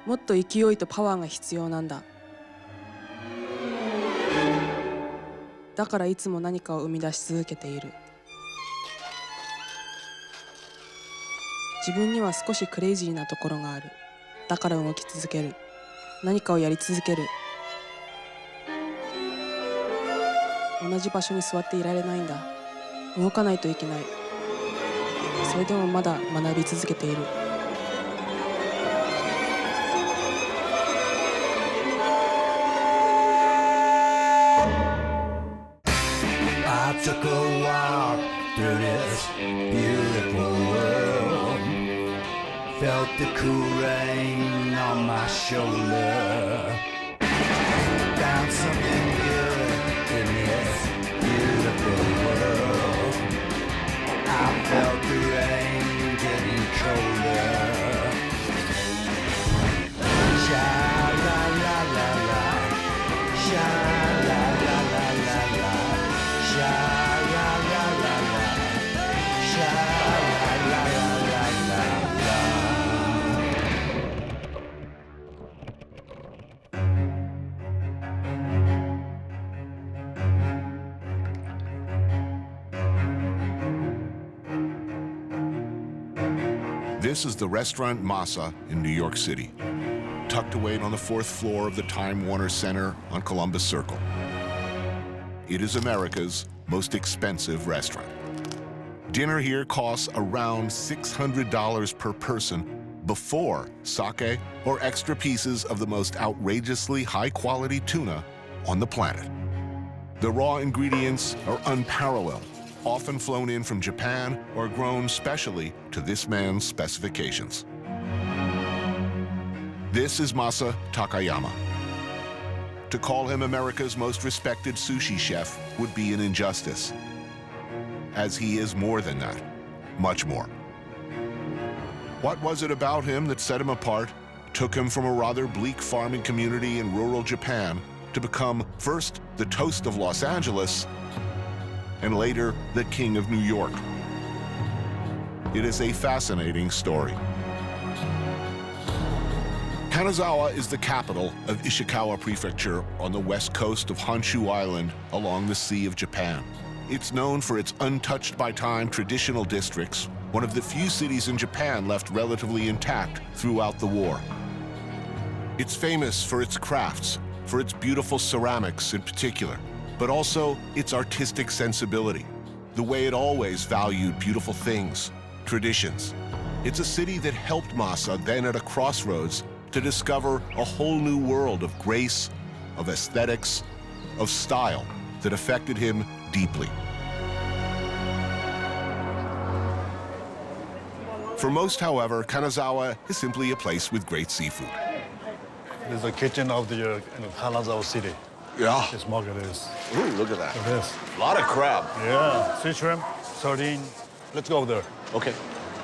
もっと勢いとパワーが必要なんだ。だからいつも何かを生み出し続けている。自分には少しクレイジーなところがある。だから動き続ける。何かをやり続ける。同じ場所に座っていられないんだ。動かないといけない。それでもまだ学び続けている。I took a walk through this beautiful world. Felt the cool rain on my shoulder. Found something good in this beautiful world. I felt the rain getting colder. Sha la la la la, sha la la la la la, sha la la la la, sha la la la la la. This is the restaurant Masa in New York City, tucked away on the 4th floor of the Time Warner Center on Columbus Circle. It is America's most expensive restaurant. Dinner here costs around $600 per person before sake or extra pieces of the most outrageously high-quality tuna on the planet. The raw ingredients are unparalleled, often flown in from Japan or grown specially to this man's specifications. This is Masa Takayama. To call him America's most respected sushi chef would be an injustice, as he is more than that, much more. What was it about him that set him apart, took him from a rather bleak farming community in rural Japan to become first the toast of Los Angeles and later the king of New York? It is a fascinating story. Kanazawa is the capital of Ishikawa Prefecture on the west coast of Honshu Island along the Sea of Japan. It's known for its untouched by time traditional districts, one of the few cities in Japan left relatively intact throughout the war. It's famous for its crafts, for its beautiful ceramics in particular, but also its artistic sensibility, the way it always valued beautiful things, traditions. It's a city that helped Masa then at a crossroads to discover a whole new world of grace, of aesthetics, of style that affected him deeply. For most, however, Kanazawa is simply a place with great seafood. This is the kitchen of the Kanazawa city. Yeah. This market is. Ooh, look at that. Look at this. A lot of crab. Yeah, sea shrimp, sardine. Let's go there. Okay.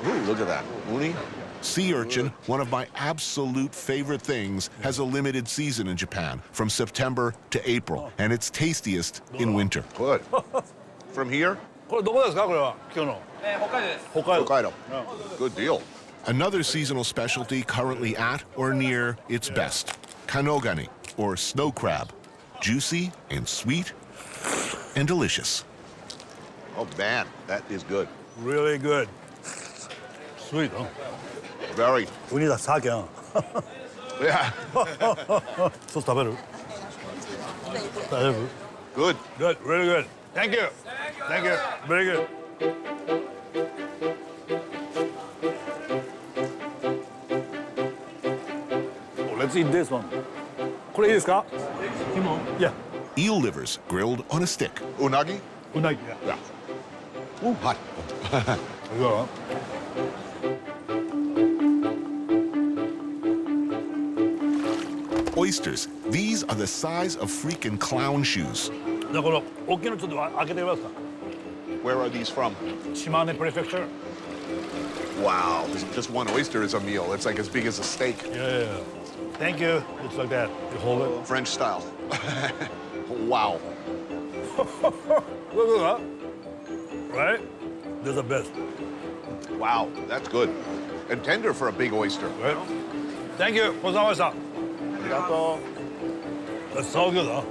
Ooh, look at that. Uni. Sea urchin, one of my absolute favorite things, has a limited season in Japan from September to April, and it's tastiest in winter. Good. From here? これどこですかこれは今日の。北海道。 Good deal. Another seasonal specialty currently at or near its best, kanogani, or snow crab. Juicy and sweet and delicious. Oh man, that is good. Really good. Sweet, huh? Very. We need a sake, huh? Yeah. ソース食べる？大丈夫？ Good. Good, really good. Thank you. Thank you. Very good. Oh, let's eat this one. これいいですか？Yeah. Eel livers grilled on a stick. Unagi? Unagi. Yeah. Ooh, hot. You go, huh? Oysters. These are the size of freaking clown shoes. じゃあこの大きいのちょっと開けてみますか。 Where are these from? 島根 Prefecture. Wow, just one oyster is a meal. It's like as big as a steak. Yeah. Thank you. It's like that. You hold it. French style. Wow. Look at that. Right? They're the best. Wow, that's good. And tender for a big oyster. Right? Thank you. ごちそうさまでした。ありがと That's so good, huh?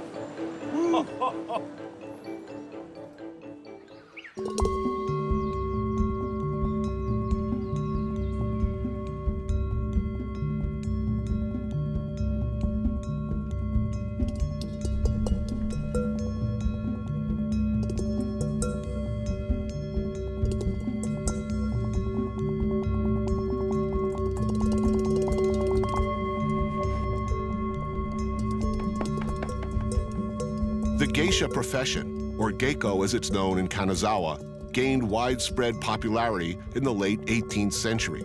The geisha profession, or geiko as it's known in Kanazawa, gained widespread popularity in the late 18th century.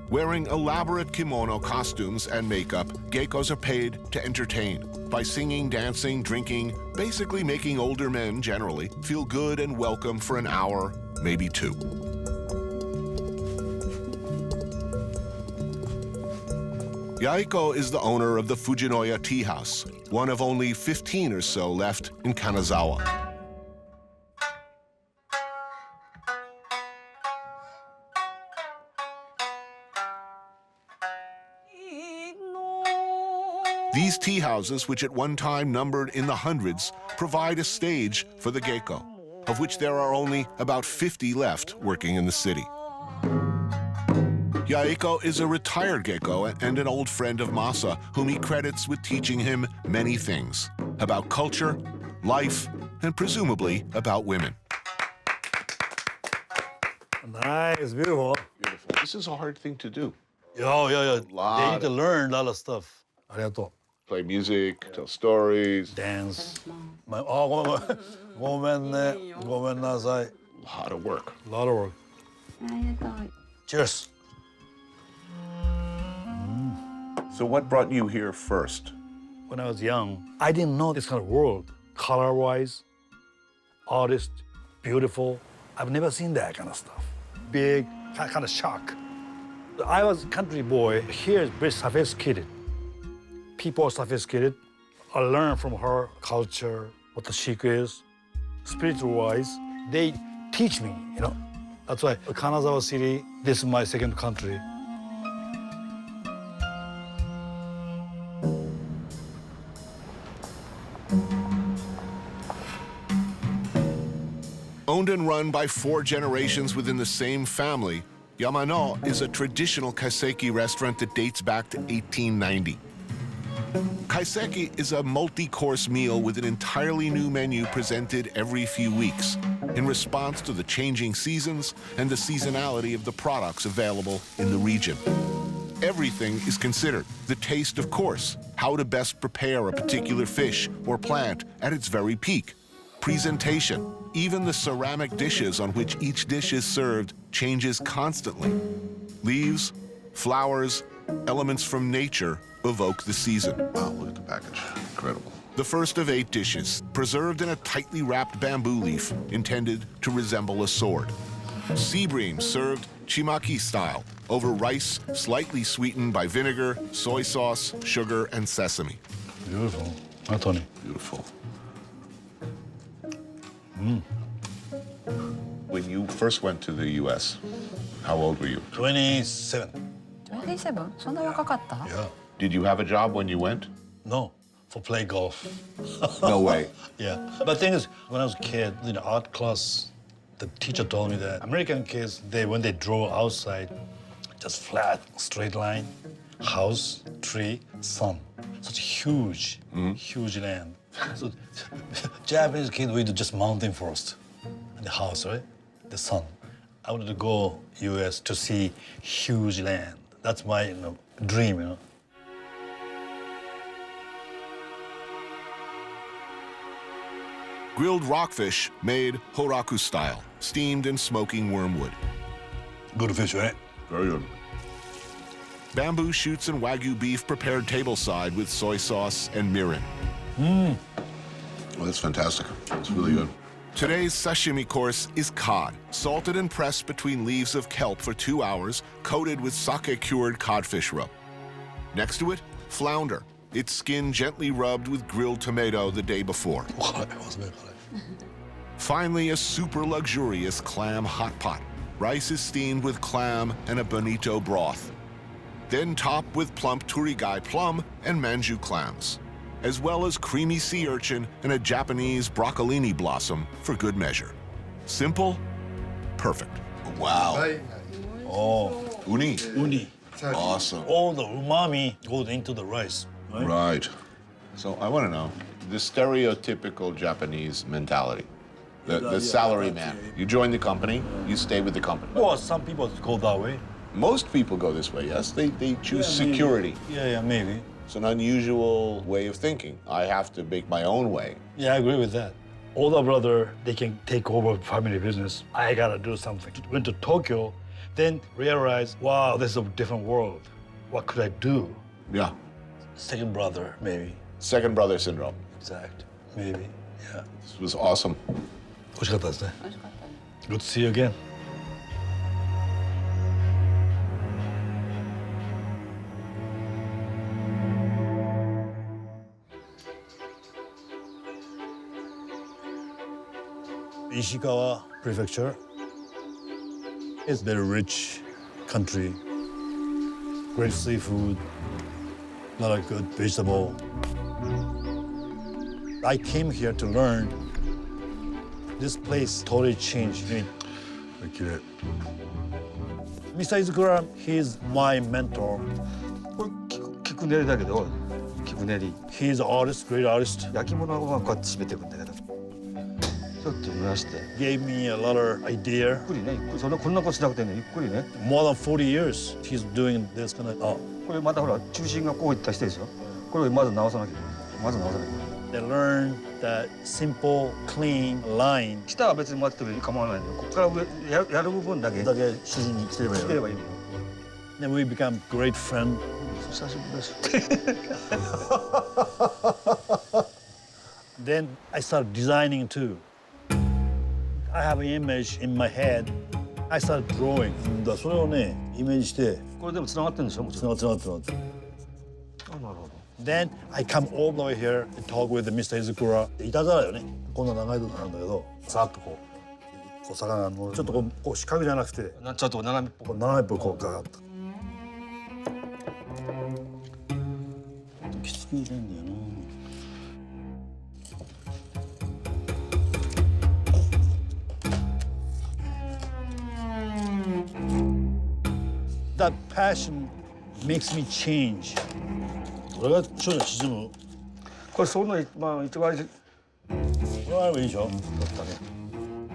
Wearing elaborate kimono costumes and makeup, geikos are paid to entertain by singing, dancing, drinking, basically making older men generally feel good and welcome for an hour, maybe two. Yaiko is the owner of the Fujinoya Tea House, one of only 15 or so left in Kanazawa. These tea houses, which at one time numbered in the hundreds, provide a stage for the geiko, of which there are only about 50 left working in the city. Yaiko is a retired geiko and an old friend of Masa, whom he credits with teaching him many things about culture, life, and presumably about women. Nice, beautiful. Beautiful. This is a hard thing to do. Yeah. Lot They need to learn a lot of stuff. ありがとう。 Play music, tell stories. Dance. ごめんね。ごめんなさい。 A lot of work. A lot of work. Cheers. So what brought you here first? When I was young, I didn't know this kind of world. Color-wise, artist, beautiful. I've never seen that kind of stuff. Big, kind of shock. I was a country boy. Here is very sophisticated. People are sophisticated. I learned from her culture, what the Shiko is. Spiritual-wise, they teach me, you know. That's why Kanazawa City, this is my second country. Owned and run by 4 generations within the same family, Yamano is a traditional kaiseki restaurant that dates back to 1890. Kaiseki is a multi-course meal with an entirely new menu presented every few weeks in response to the changing seasons and the seasonality of the products available in the region. Everything is considered. The taste, of course, how to best prepare a particular fish or plant at its very peak. Presentation, even the ceramic dishes on which each dish is served changes constantly. Leaves, flowers, elements from nature evoke the season. Wow, look at the package. Incredible. The first of 8 dishes, preserved in a tightly wrapped bamboo leaf intended to resemble a sword. Sea bream served chimaki style over rice slightly sweetened by vinegar, soy sauce, sugar, and sesame. Beautiful. Anthony. Beautiful. When you first went to the U.S., how old were you? 27. 27? そんな若かった Yeah. Did you have a job when you went? No, for play golf. No way. Yeah. But the thing is, when I was a kid, in art class, the teacher told me that American kids, when they draw outside, just flat, straight line, house, tree, sun. Such a huge, huge land. So Japanese kids, we do just mountain first. The house, right? The sun. I wanted to go US to see huge land. That's my dream, Grilled rockfish made horaku style, steamed in smoking wormwood. Good fish, right? Very good. Bamboo shoots and Wagyu beef prepared tableside with soy sauce and mirin. Oh, that's fantastic. It's really good. Today's sashimi course is cod, salted and pressed between leaves of kelp for 2 hours, coated with sake-cured codfish roe. Next to it, flounder, its skin gently rubbed with grilled tomato the day before. Finally, a super luxurious clam hot pot. Rice is steamed with clam and a bonito broth. Then top with plump turigai plum and manju clams, as well as creamy sea urchin and a Japanese broccolini blossom for good measure. Simple, perfect. Wow. Oh, Uni. uni. Awesome. All the umami goes into the rice. Right? Right. So I want to know the stereotypical Japanese mentality, the salary man. You join the company, you stay with the company. Well, some people go that way. Most people go this way, yes? They choose Yeah, maybe. security. Yeah, maybe. It's an unusual way of thinking. I have to make my own way. Yeah, I agree with that. Older brother, they can take over family business. I gotta do something. Went to Tokyo, then realized, wow, this is a different world. What could I do? Yeah. Second brother, maybe. Second brother syndrome. Exact. Maybe. Yeah. This was awesome. 美味しかったですね。美味しかったね。 Good to see you again. Ishikawa Prefecture is very rich country. Great seafood, a lot of good vegetable. I came here to learn. This place totally changed me. Mr. Izukura, he's my mentor. これキクネリだけどキクネリ He's an artist, great artist. 焼き物はこうやって締めていくんだけどちょっと蒸らしてゆ Gave me a lot of idea. っくりねゆっくりそんなこんなことしなくていいのゆっくりね More than 40 years, he's doing this kind of. これまたほら中心がこういったしてるでしょこれをまず直さなきゃいけないまず直さなきゃいけない They learned that simple, clean line. 下は別に待ってても構わないんだよここから上やる部分だけだけ指示にしてればいい。してればいいのよ Then we become great friends. 久しぶりだし Then I started designing too. I have an image in my head. I started drawing. だそれをねイメージしてこれでもつながってるんでしょもちろんつながってあなるほど Then I come all the way here and talk with Mr. Izukura. いたずらよね。こんな長いとこなんだけど、さっとこう魚のちょっとこう四角じゃなくて、ちょっと斜めっぽくこう斜めっぽくこうガーッと。きつく入れんだよな。That passion makes me change. これが少女沈む。これそんな一番これあればいいでしょ。だったね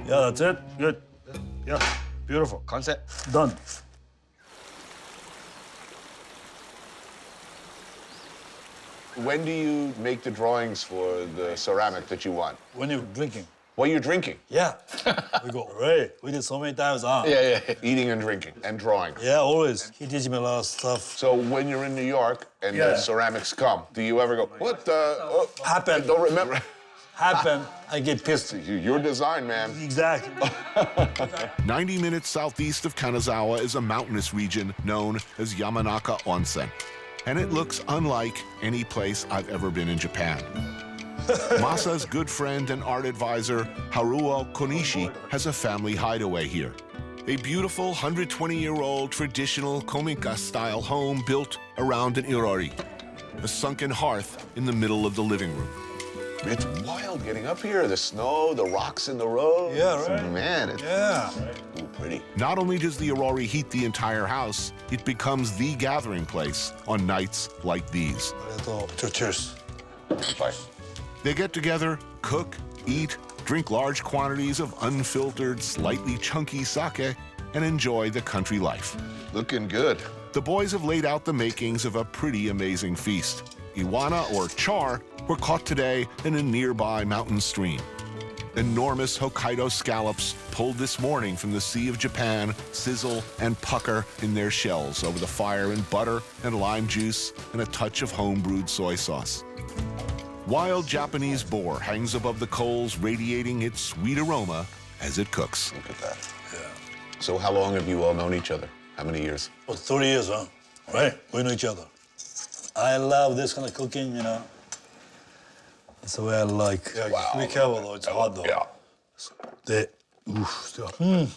Yeah, that's it. Good. Yeah, beautiful. 完成 Done. When do you make the drawings for the ceramic that you want? When you're drinking. What are you drinking? Yeah. We go, Ray, we did so many times, huh? Yeah. Eating and drinking and drawing. Yeah, always. He teaches me a lot of stuff. So when you're in New York and Yeah. the ceramics come, do you ever go, what the? Oh, Happened. I don't remember. Happen, I get pissed. Your design, man. Exactly. 90 minutes southeast of Kanazawa is a mountainous region known as Yamanaka Onsen. And it looks unlike any place I've ever been in Japan. Masa's good friend and art advisor, Haruo Konishi, has a family hideaway here. A beautiful 120-year-old traditional kominka-style home built around an irori, a sunken hearth in the middle of the living room. It's wild getting up here. The snow, the rocks in the road. Yeah, right. Man, it's Yeah. pretty. Not only does the irori heat the entire house, it becomes the gathering place on nights like these. Cheers. Bye. They get together, cook, eat, drink large quantities of unfiltered, slightly chunky sake, and enjoy the country life. Looking good. The boys have laid out the makings of a pretty amazing feast. Iwana, or char, were caught today in a nearby mountain stream. Enormous Hokkaido scallops pulled this morning from the Sea of Japan sizzle and pucker in their shells over the fire in butter and lime juice and a touch of home-brewed soy sauce. Wild Japanese boar hangs above the coals, radiating its sweet aroma as it cooks. Look at that. Yeah. So how long have you all known each other? How many years? For 30 years, huh? Right? We know each other. I love this kind of cooking, you know. That's the way I like. Yeah, Wow. Be careful, though. It's hot, though. Yeah. Wow.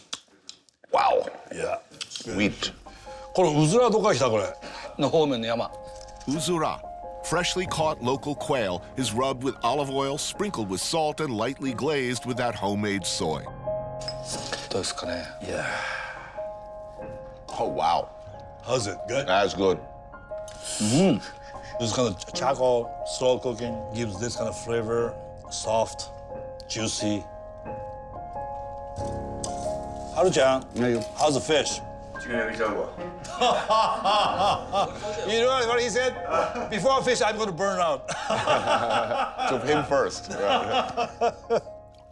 Wow. Yeah. Sweet. これうずらどっから来たこれ。の方面の山。 Uzura, freshly caught local quail, is rubbed with olive oil, sprinkled with salt, and lightly glazed with that homemade soy. どうですかね。Yeah. Oh, wow. How's it? Good? That's good. This kind of charcoal, slow cooking gives this kind of flavor, soft, juicy. Haru-chan, how's the fish? You know what he said? Before fish, I'm going to burn out. So him first. Right.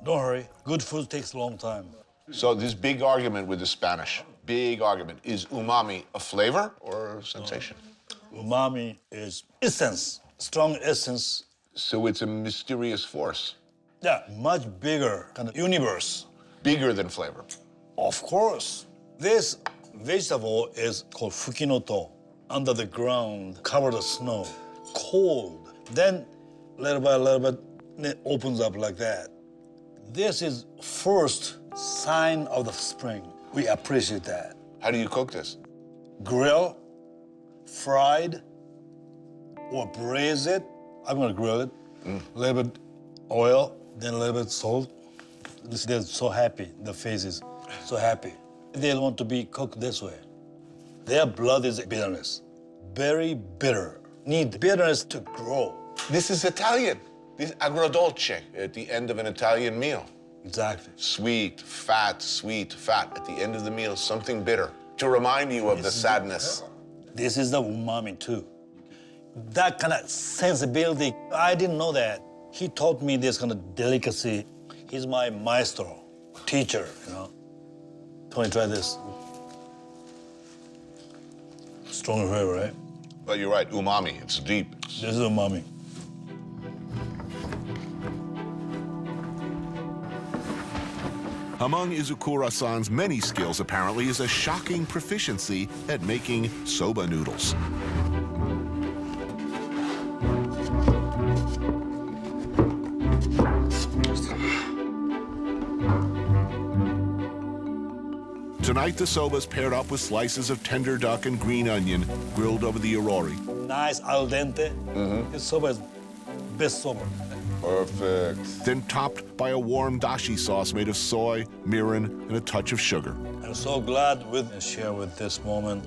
Don't hurry. Good food takes a long time. So this big argument with the Spanish, big argument. Is umami a flavor or a sensation? Umami is essence, strong essence. So it's a mysterious force, Yeah, much bigger kind of universe. bigger than flavor. Of course. This vegetable is called fukinoto. Under the ground, covered with snow, cold. Then, little by little bit, it opens up like that. This is first sign of the spring. We appreciate that. How do you cook this? Grill, fried, or braise it. I'm gonna grill it. A little bit oil, then a little bit salt. They're so happy, the face is so happy. They want to be cooked this way. Their blood is bitterness, very bitter. Need bitterness to grow. This is Italian. This agrodolce at the end of an Italian meal. Exactly. Sweet, fat, at the end of the meal, something bitter to remind you of the sadness. This is the umami too. That kind of sensibility, I didn't know that. He taught me this kind of delicacy. He's my maestro, teacher, you know. Tony, try this. Strong flavor, right? But you're right, umami, it's deep. This is umami. Among Izukura-san's many skills, apparently, is a shocking proficiency at making soba noodles. Tonight, the soba's paired up with slices of tender duck and green onion grilled over the irori. Nice al dente. This soba is best soba. Perfect. Then topped by a warm dashi sauce made of soy, mirin, and a touch of sugar. I'm so glad to share with this moment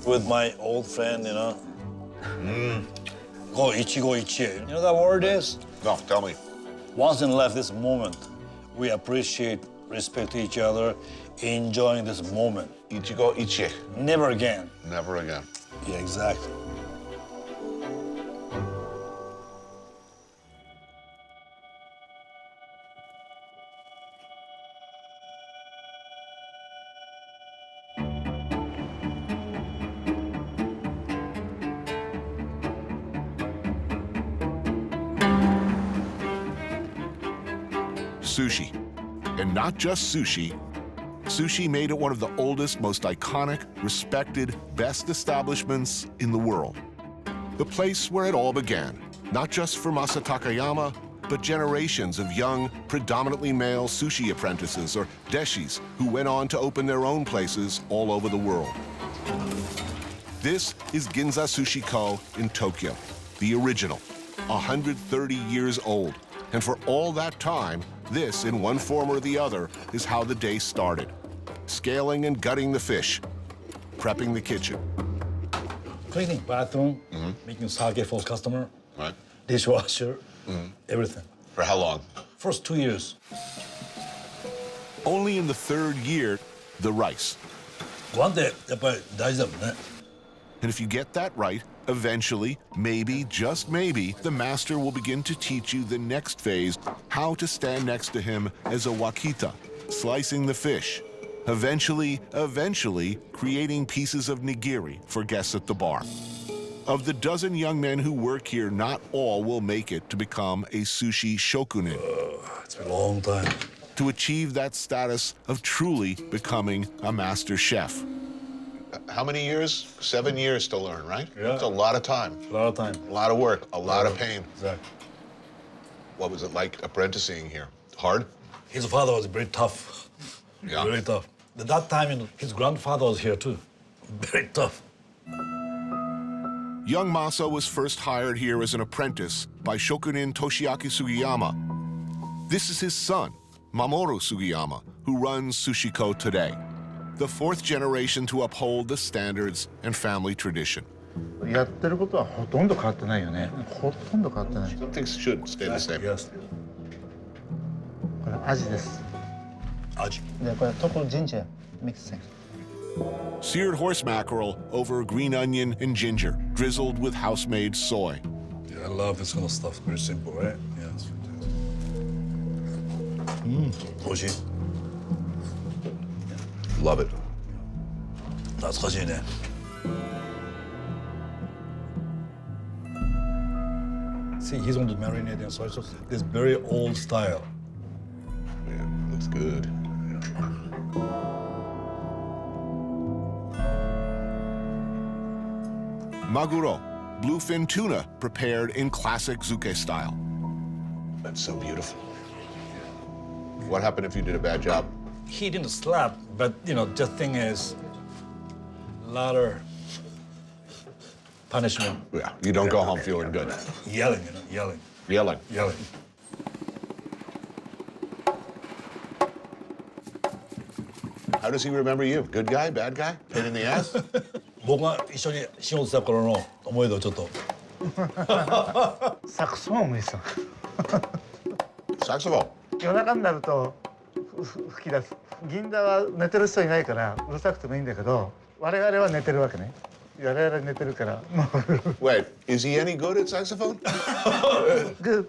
with my old friend, you know. Go ichi. You know that word is? No, tell me. Once in life, this moment, we appreciate, respect each other, enjoying this moment. Ichigo ichie. Never again. Never again. Yeah, exactly. Sushi. And not just sushi. Sushi made it one of the oldest, most iconic, respected, best establishments in the world. The place where it all began, not just for Masa Takayama, but generations of young, predominantly male sushi apprentices or deshis who went on to open their own places all over the world. This is Ginza Sushi Ko in Tokyo, the original, 130 years old. And for all that time, this, in one form or the other, is how the day started. Scaling and gutting the fish, prepping the kitchen. Cleaning bathroom, making sake for customer, Right? dishwasher, everything. For how long? First 2 years. Only in the third year, the rice. ご飯ってやっぱり大事だもんね。 And if you get that right, eventually, maybe, just maybe, the master will begin to teach you the next phase, how to stand next to him as a wakita, slicing the fish. Eventually, creating pieces of nigiri for guests at the bar. Of the dozen young men who work here, not all will make it to become a sushi shokunin. It's been a long time. To achieve that status of truly becoming a master chef. How many years? 7 years to learn, right? Yeah. That's a lot of time. A lot of time. A lot of work, a lot of pain. Exactly. What was it like apprenticing here? Hard? His father was very tough. Yeah. Very tough. At that time, his grandfather was here too. Very tough. Young Masa was first hired here as an apprentice by Shokunin Toshiaki Sugiyama. This is his son, Mamoru Sugiyama, who runs Sushi Ko today, the fourth generation to uphold the standards and family tradition. やってることはほとんど変わってないよね。ほとんど変わってない。 Some things should stay the same. Yes. これアジです。 Aji. でこれトコジンジャーミックスセン。 Seared horse mackerel over green onion and ginger, drizzled with house-made soy. Yeah, I love this kind of stuff. Very simple, right? Yeah, it's fantastic. Oishi. Love it. 懐かしいね。See, he's on the marinating soy sauce. This very old style. Yeah, looks good. Maguro, bluefin tuna prepared in classic zuke style. That's so beautiful. What happened if you did a bad job? He didn't slap, but the thing is, a lot of punishment. Yeah, you don't go home feeling good. Yelling, yelling. Yelling. How does he remember you? Good guy, bad guy, pain in the ass? 僕が一緒に仕事した頃の思い出をちょっと。サクソフォンもいいっすよ。 Saxophone. 夜中になると吹き出す。銀座は寝てる人いないからうるさくてもいいんだけど、我々は寝てるわけね。我々寝てるからもう。 Wait, is he any good at saxophone? Good.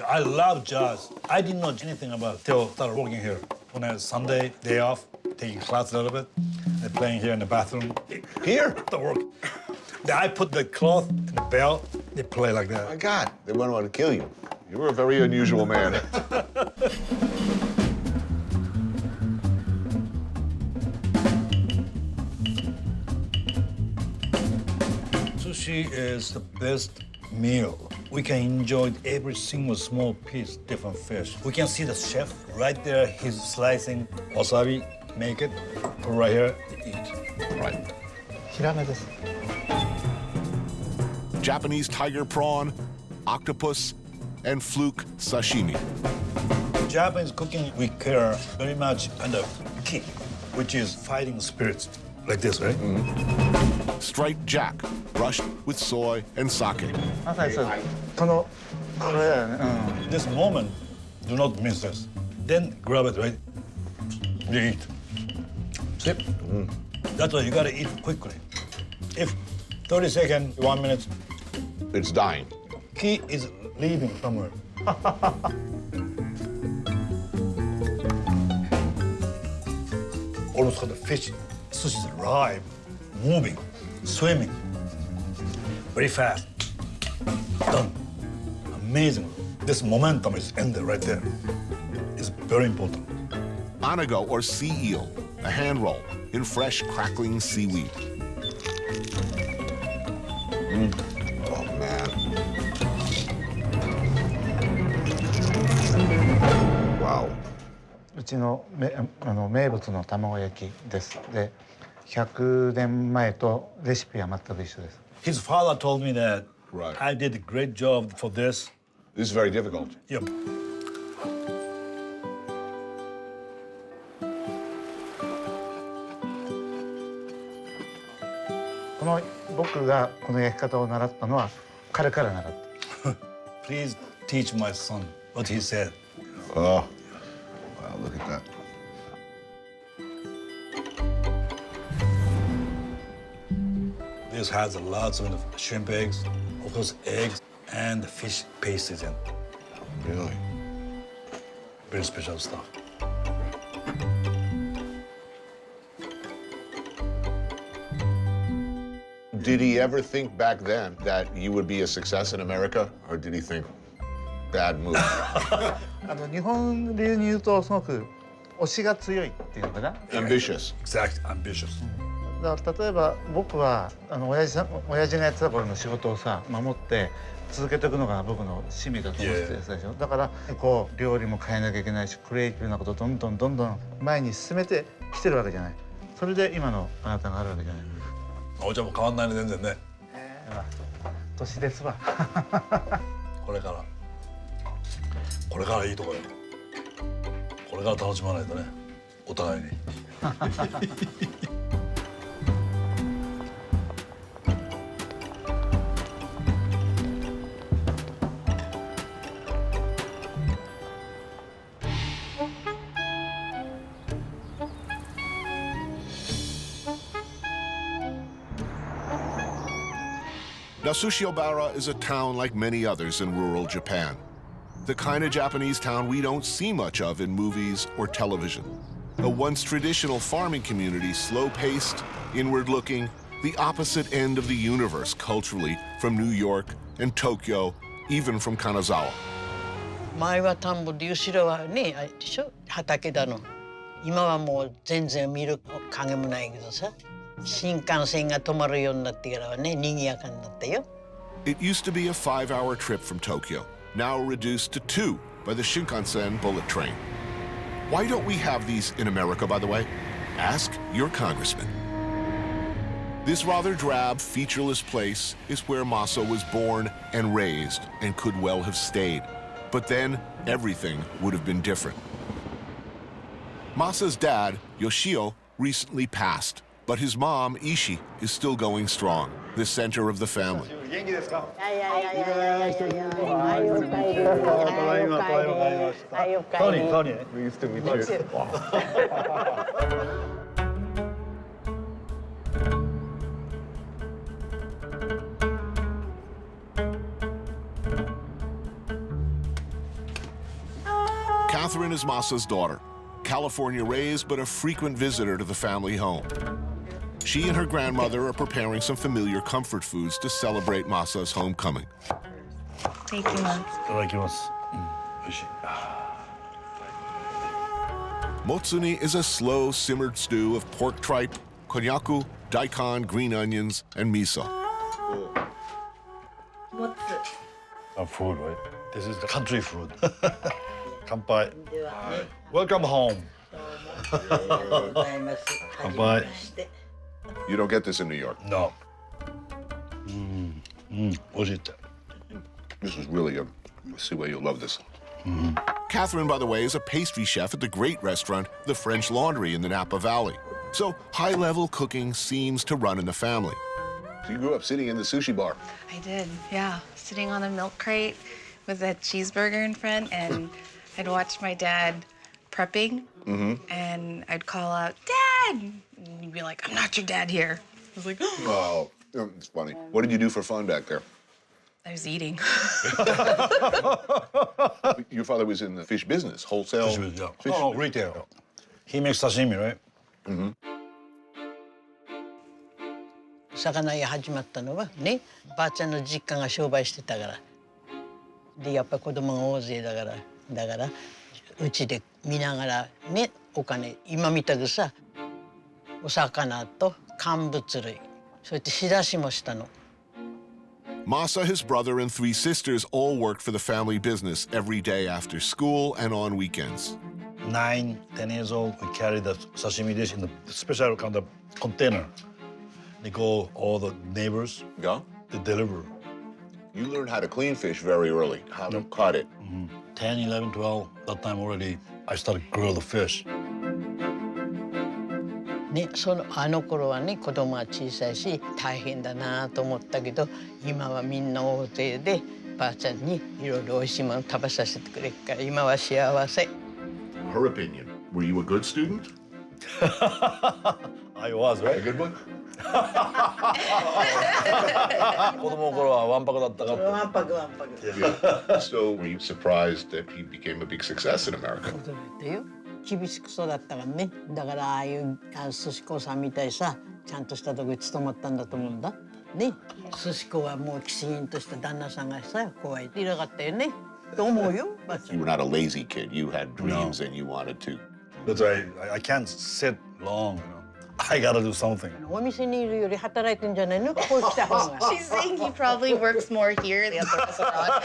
I love jazz. I didn't know anything about it till I started working here. When I had Sunday day off, taking class a little bit, and playing here in the bathroom. Here? The work. Then I put the cloth in the bell. They play like that. My God, they wouldn't want to kill you. You were a very unusual man. Sushi is the best meal. We can enjoy every single small piece, different fish. We can see the chef right there. He's slicing wasabi, make it, put right here, eat. Right. ヒラメです。 Japanese tiger prawn, octopus, and fluke sashimi. Japanese cooking, we care very much under ki, which is fighting spirits, like this, right? Striped jack, brushed with soy and sake. まさにそう。これだよね。This moment, do not miss this. Then grab it, right? You eat. Sip. That's why you gotta eat quickly. If 30 seconds, 1 minute, It's dying. ki is leaving somewhere. Almost got the fish. Sushi is alive, moving, swimming. Very fast. Done. Amazing. This momentum is ended right there. It's very important. Anago or sea eel, a hand roll in fresh crackling seaweed. Oh, man. Wow. うちの名物の卵焼きです。で、100年前とレシピは全く一緒です。 His father told me that Right. I did a great job for this. This is very difficult. Yep. 僕がこの焼き方を習ったのは彼から習った。 Please teach my son what he said. Oh, wow, look at that. This has lots of shrimp eggs, of course eggs, and fish pastes in. Really? Very special stuff. Did he ever think back then that you would be a success in America, or did he think, bad move? 日本流に言うとすごく推しが強いっていうのかな。 Ambitious. Exactly, ambitious. だから例えば僕は親父がやってた頃の仕事をさ守って続けていくのが僕の使命だと思ってたでしょ。だからこう料理も変えなきゃいけないしクリエイティブなことをどんどん前に進めてきてるわけじゃない。それで今のあなたがあるわけじゃない。お茶も変わんないね全然ね。年ですわ。これからいいとこよ。これから楽しまないとね、お互いに。Nasushiobara is a town like many others in rural Japan. The kind of Japanese town we don't see much of in movies or television. A once traditional farming community, slow-paced, inward-looking, the opposite end of the universe culturally from New York and Tokyo, even from Kanazawa. 前は田んぼで後ろはねあれでしょ畑だの。今はもう全然見る影もないけどさ。新幹線が止まるようになってからはね賑やかになったよ。It used to be a 5-hour trip from Tokyo, now reduced to 2 by the Shinkansen bullet train. Why don't we have these in America, by the way? Ask your congressman. This rather drab, featureless place is where Masa was born and raised and could well have stayed. But then everything would have been different. Masa's dad, Yoshio, recently passed, but his mom, Ishi, is still going strong, the center of the family. Tony, pleased to meet you. Catherine is Masa's daughter, California raised but a frequent visitor to the family home. She and her grandmother are preparing some familiar comfort foods to celebrate Masa's homecoming. Thank you, Mom. いただきます。おいしい。Motsuni is a slow simmered stew of pork tripe, konnyaku, daikon, green onions, and miso. Food, right? This is the country food. 乾杯。Welcome home. 乾杯。You don't get this in New York. No. 美味しいって。This is really good. Let's see why you'll love this. Catherine, by the way, is a pastry chef at the great restaurant, the French Laundry in the Napa Valley. So high-level cooking seems to run in the family. So you grew up sitting in the sushi bar. I did, yeah. Sitting on a milk crate with a cheeseburger in front, and I'd watch my dad prepping, and I'd call out, "Dad!" And he'd be like, "I'm not your dad here." I was like, Oh, it's funny. What did you do for fun back there? I was eating. Your father was in the fish business, wholesale. Fish business, yeah. Oh, retail. He makes sashimi, right? 魚屋始まったのはねばあちゃんの実家が商売してたからでやっぱ子供が大勢だからうちで見ながらねお金今みたくさお魚と乾物類そうやって仕出しもしたの。 Masa, his brother, and 3 sisters all worked for the family business every day after school and on weekends. 9, 10 years old, we carry the sashimi dish in the special kind of container. They go all the neighbors, Yeah? they deliver. You learned how to clean fish very early, how to cut it. 10, 11, 12, that time already, I started grill the fish. ねあの頃はね子供は小さいし大変だなと思ったけど今はみんな大勢でばあちゃんにいろいろおいしいもの食べさせてくれるから今は幸せ。 Her opinion. Were you a good student? I was, A right? good one? 子供の頃はわんぱくだったかって。わんぱくわんぱく。 So were you surprised that he became a big success in America? 驚いたよ。厳しく育ったからね。だからああいう寿司子さんみたいさ、ちゃんとしたとこに勤まったんだと思うんだ。ね、寿司子はもうきちんとした旦那さんがさ、こうやっていなかったよね。と思うよ。 You were not a lazy kid. You had dreams and you wanted to. That's why I can't sit long, you know. I gotta do something. お店にいるより働いてんじゃないの？こう来た方が。 She's saying he probably works more here than at the restaurant.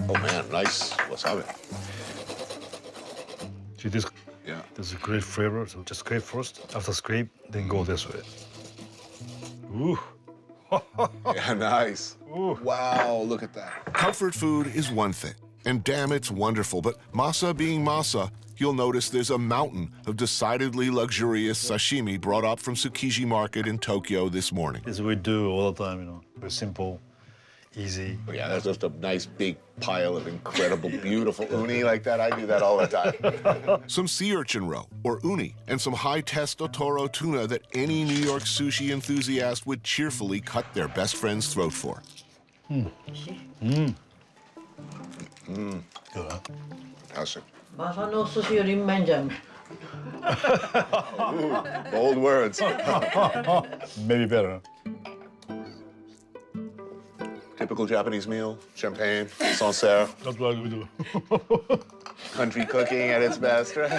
Oh man, nice wasabi. See this? Yeah. There's a great flavor. So just scrape first. After scrape, then go this way. Ooh. Yeah, nice. Ooh. Wow, look at that. Comfort food is one thing, and damn, it's wonderful. But masa being masa, you'll notice there's a mountain of decidedly luxurious sashimi brought up from Tsukiji Market in Tokyo this morning. This we do all the time, you know. Very simple, easy. Oh, yeah, that's just a nice big pile of incredible, beautiful uni like that. I do that all the time. Some sea urchin roe, or uni, and some high-test Otoro tuna that any New York sushi enthusiast would cheerfully cut their best friend's throat for. Good, huh? How's it? マサのお寿司よりうまいんじゃん。 Bold words. Maybe better. Typical Japanese meal, champagne, Sancerre, That's what we do. country cooking at its best, right?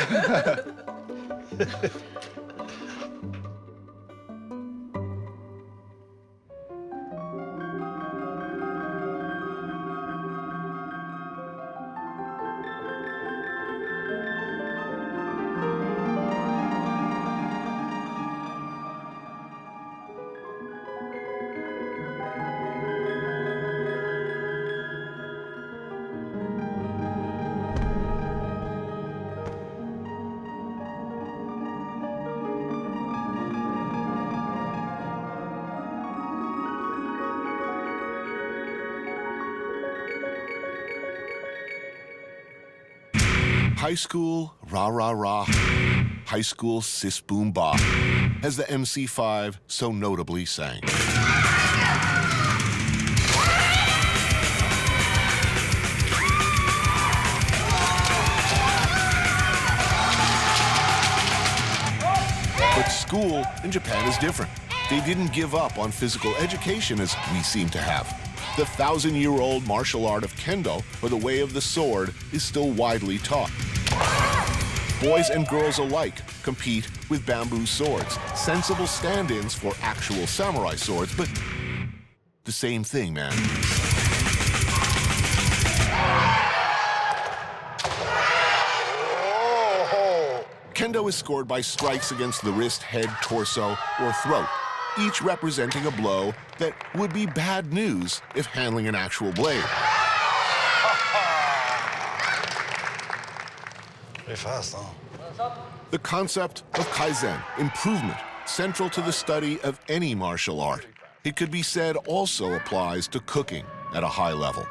High school, rah, rah, rah. High school, sis, boom, ba, as the MC5 so notably sang. But school in Japan is different. They didn't give up on physical education as we seem to have. The 1,000-year-old martial art of Kendo, or the way of the sword, is still widely taught. Boys and girls alike compete with bamboo swords, sensible stand-ins for actual samurai swords, but the same thing, man. Kendo is scored by strikes against the wrist, head, torso, or throat, each representing a blow that would be bad news if handling an actual blade. Very fast, huh? The concept of kaizen, improvement, central to the study of any martial art. It could be said also applies to cooking at a high level.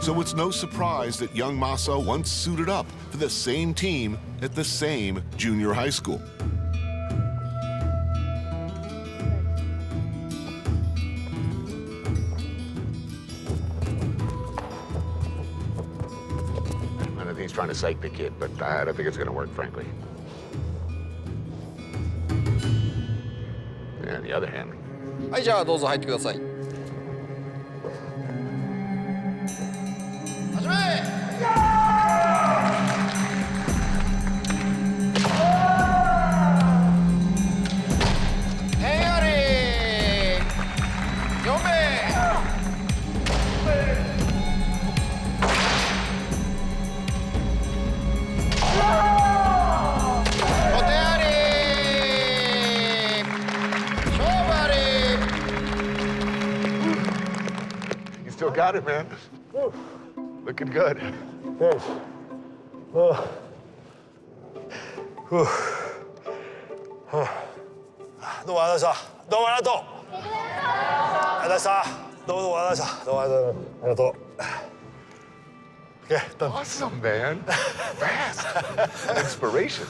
So it's no surprise that young Masa once suited up for the same team at the same junior high school. I don't think he's trying to psych the kid, but I don't think it's going to work, frankly. And on the other hand, はい、じゃあどうぞ入ってください。始め！へいあり！4名！お手あり！勝負あり！ you still got it, man. Looking good. Yes. Do I do? Do I do? Okay, done. Awesome, man. Fast. Inspiration.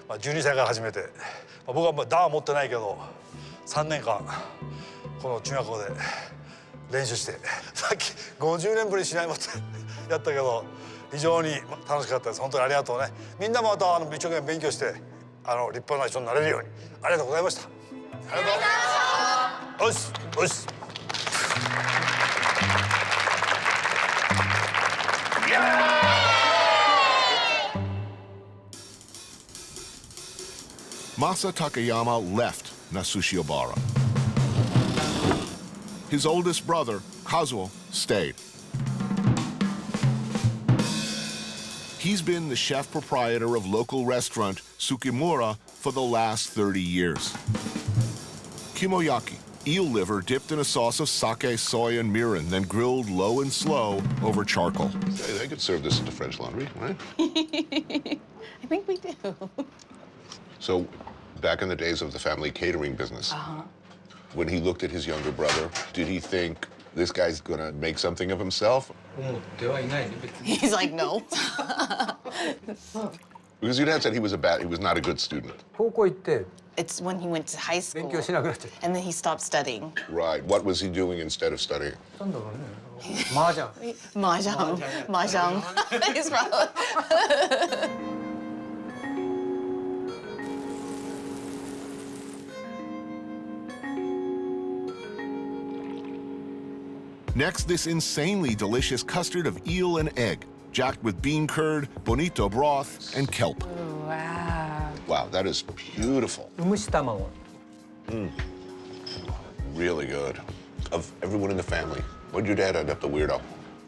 12歳から始めて、僕は段は持ってないけど、3年間この中学校で練習して、さっき50年ぶりに試合もやったけど、非常に楽しかったです。本当にありがとうね。みんなもまた一生懸命勉強して、立派な人になれるようにありがとうございました。ありがとう。よし、よし。Masa Takayama left Nasushiobara. His oldest brother, Kazuo, stayed. He's been the chef proprietor of local restaurant Sukimura for the last 30 years. Kimoyaki, eel liver dipped in a sauce of sake, soy, and mirin, then grilled low and slow over charcoal. They could serve this at the French Laundry, right? I think we do. So, back in the days of the family catering business, when he looked at his younger brother, did he think, this guy's gonna make something of himself? He's like, no. Because your dad said he was not a good student. 高校行って It's when he went to high school. 勉強しなくなっちゃった And then he stopped studying. Right. What was he doing instead of studying? なんだろうね麻雀 Mahjong. Mahjong. He's probably... Next, this insanely delicious custard of eel and egg, jacked with bean curd, bonito broth, and kelp. Wow. Wow, that is beautiful. 蒸し卵 Really good. Of everyone in the family, what did your dad end up the weirdo?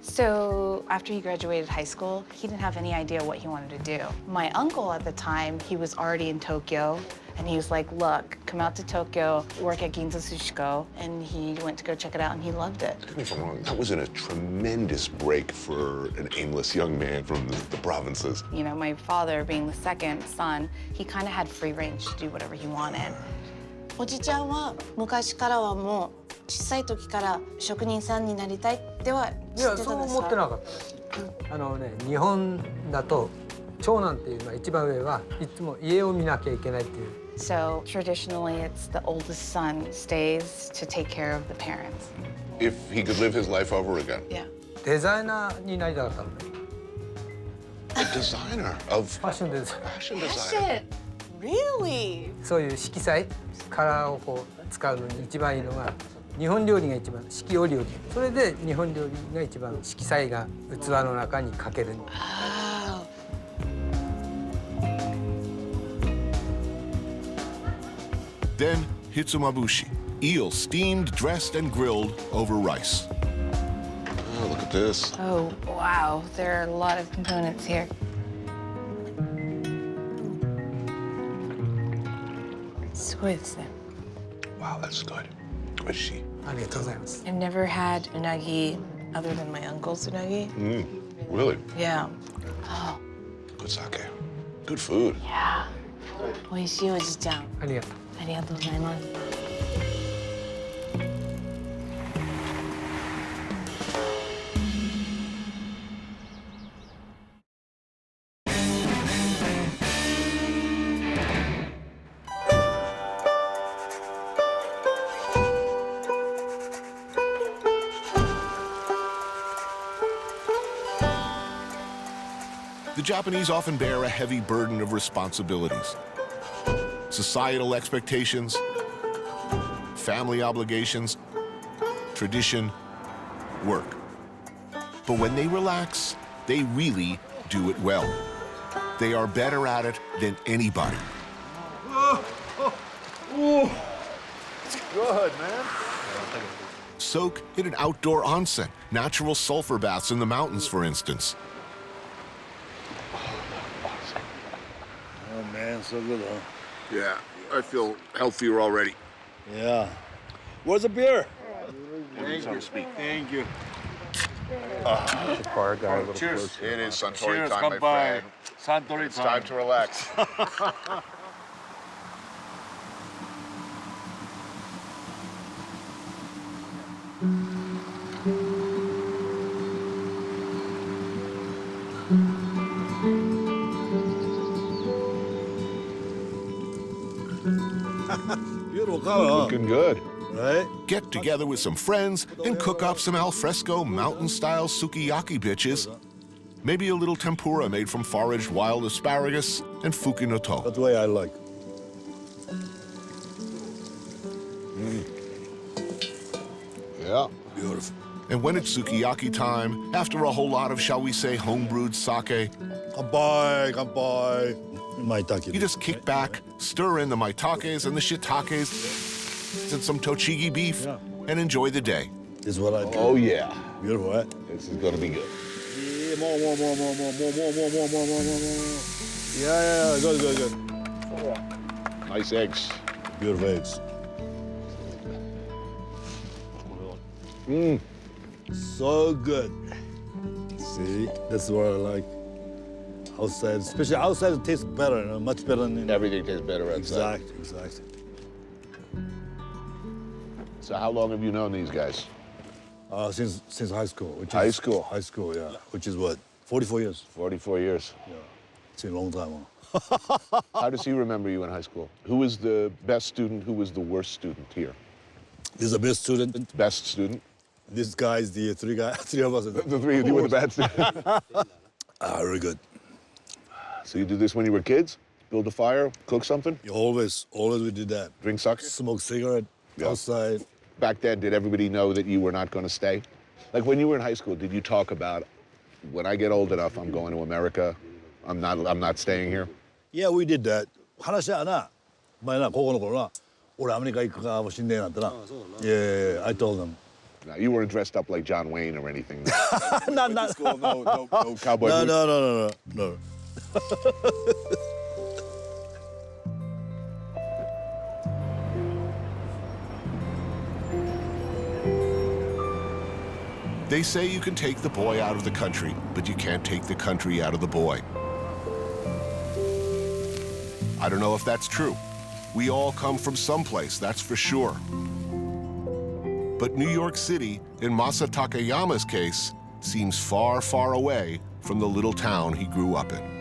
So after he graduated high school, he didn't have any idea what he wanted to do. My uncle at the time, he was already in Tokyo, and he was like, look, come out to Tokyo, work at Ginza Sushi Ko, and he went to go check it out, and he loved it. Tell me if I'm wrong, that was a tremendous break for an aimless young man from the provinces. You know, my father, being the second son, he kind of had free range to do whatever he wanted. おじちゃんは昔からはもう小さい時から職人さんになりたいっては知ってたんですか？いや、そう思ってなかった。日本だと長男っていうのは一番上はいつも家を見なきゃいけないっていう。So traditionally, it's the oldest son stays to take care of the parents. If he could live his life over again. Yeah. デザイナーになりたかったの。A designer of ファッションデザイナー。 fashion designer. Really? そういう色彩、カラーをこう使うのに一番いいのが日本料理が一番四季折々。それで日本料理が一番色彩が器の中にかける。Then hitsumabushi, eel steamed, dressed, and grilled over rice. Oh, look at this. Oh, wow. There are a lot of components here. Wow, that's good. Squishy. ありがとうございます。 I've never had unagi other than my uncle's unagi. Really? Yeah. Oh, Good sake. Good food. yeah. 美味しいおじちゃん。ありがとう。ありがとうございます。The Japanese often bear a heavy burden of responsibilities. Societal expectations, family obligations, tradition, work. But when they relax, they really do it well. They are better at it than anybody. Good, man. Soak in an outdoor onsen, natural sulfur baths in the mountains, for instance. Oh man, so good, huh? Yeah, I feel healthier already. Yeah. Where's the beer? Thank you. Speak. Thank you. Bar guy a little Cheers. closer. It is Suntory Cheers, time, my kanpai. friend. Suntory It's time to relax. Beautiful color, huh? Looking good. Right? Get together with some friends and cook up some alfresco mountain-style sukiyaki bitches. Maybe a little tempura made from foraged wild asparagus and fukinoto. That's the way I like. Yeah. Beautiful. And when it's sukiyaki time, after a whole lot of, shall we say, homebrewed sake, Kanpai, kanpai. Maitake. You just kick back, stir in the maitakes and the shiitakes and some tochigi beef, and enjoy the day. This is what I do. Oh, yeah. Beautiful, right? This is going to be good. Yeah, more. Yeah, good. Nice eggs. Beautiful eggs. So good. See, that's what I like. Outside, especially outside, it tastes better, much better than Everything tastes better outside. Exactly. So how long have you known these guys? Since high school. High school? High school, yeah. Which is what, 44 years? 44 years. Yeah, it's a long time. How does he remember you in high school? Who was the best student? Who was the worst student here? This is the best student. Best student? This guy is the three guys. Three of us. The three of you were the bad students. Very good. So you did this when you were kids? Build a fire, cook something? Always we did that. Drink sake? Smoke cigarette outside. Back then, did everybody know that you were not going to stay? Like when you were in high school, did you talk about, when I get old enough, I'm going to America, I'm not staying here? Yeah, we did that. 話はな、前な、高校の頃な、俺アメリカ行くかもしんねえなんてな。Yeah, I told them. Now, you weren't dressed up like John Wayne or anything. No, no cowboy boots. No. They say you can take the boy out of the country, but you can't take the country out of the boy. I don't know if that's true. We all come from someplace, that's for sure. But New York City, in Masa Takayama's case, seems far, far away from the little town he grew up in.